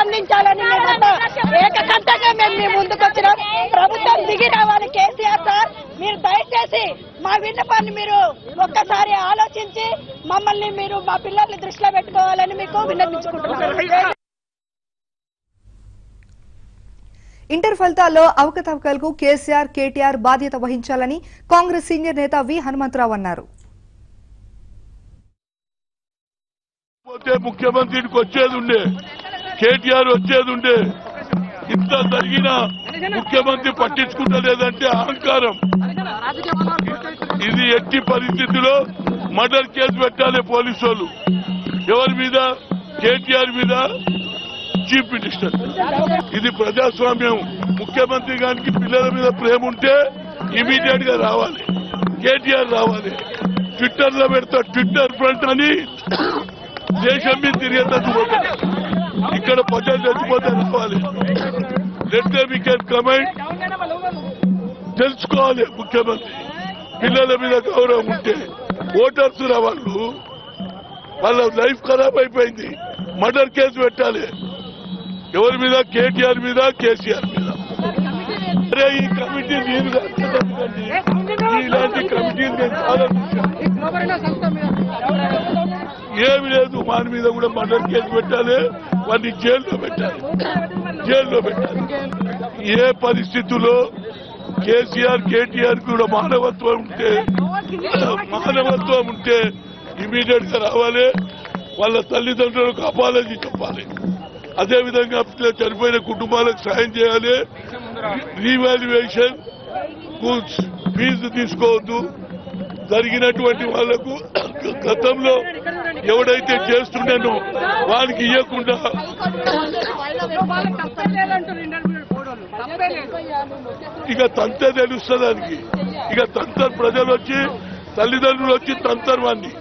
స్పందించాలని మేమంతా ఏకకంఠంగా మేము మీ ముందుకు వచ్చినాం. ప్రభుత్వం దిగి రావాలి. కేసీఆర్ సార్, మీరు దయచేసి మా విన్నపాన్ని మీరు ఒక్కసారి ఆలోచించి మమ్మల్ని మీరు మా పిల్లల్ని దృష్టిలో పెట్టుకోవాలని మీకు విన్నపించుకుంటున్నాం. ఇంటర్ ఫలితాల్లో అవకతవకలకు కేసీఆర్, కేటీఆర్ బాధ్యత వహించాలని కాంగ్రెస్ సీనియర్ నేత వి హనుమంతరావు అన్నారు. ముఖ్యమంత్రికి వచ్చేది ఉండే, కేటీఆర్ వచ్చేది ఉండే, ఇంత జరిగిన ముఖ్యమంత్రి పట్టించుకుంటలేదంటే అహంకారం. ఇది ఎట్టి పరిస్థితిలో మర్డర్ కేసు పెట్టాలి పోలీసు వాళ్ళు. ఎవరి మీద? కేటీఆర్ మీద, చీఫ్ మినిస్టర్. ఇది ప్రజాస్వామ్యం. ముఖ్యమంత్రి గారికి పిల్లల మీద ప్రేమ ఉంటే ఇమీడియట్ గా రావాలి, కేటీఆర్ రావాలి. ట్విట్టర్ లో పెడతా, ట్విట్టర్ ఫ్రంట్ అని దేశం మీద తిరిగేటట్టు పోతాడు. ఇక్కడ ప్రజలు చచ్చిపోతే రావాలి. Let them can comment. తెలుసుకోవాలి ముఖ్యమంత్రి. పిల్లల మీద గౌరవం ఉంటే ఓటర్స్ రావాళ్ళు. వాళ్ళ లైఫ్ ఖరాబ్ అయిపోయింది. మర్డర్ కేసు పెట్టాలి. ఎవరి మీద? కేటీఆర్ మీద, కేసీఆర్ మీద. అరే ఈ కమిటీ నేను ఇలాంటి కమిటీలు నేను చాలా ఏమి లేదు. వాని మీద కూడా మర్డర్ కేసు పెట్టాలి, వాడిని జైల్లో పెట్టాలి, జైల్లో పెట్టాలి. ఏ పరిస్థితుల్లో కేసీఆర్, కేటీఆర్ కూడా మానవత్వం ఉంటే ఇమీడియట్ గా రావాలి. వాళ్ళ తల్లిదండ్రులకు అపాలజీ చెప్పాలి. అదేవిధంగా చనిపోయిన కుటుంబాలకు సాయం చేయాలి. రీవాల్యుయేషన్, ఫీజు తీసుకోవద్దు. జరిగినటువంటి వాళ్లకు గతంలో ఎవడైతే చేస్తున్నానో వానికి ఇవ్వకుండా ఇక తంతే తెలుస్తుంది. దానికి ఇక తంతర్ ప్రజలు వచ్చి, తల్లిదండ్రులు వచ్చి తంతర్ వాన్ని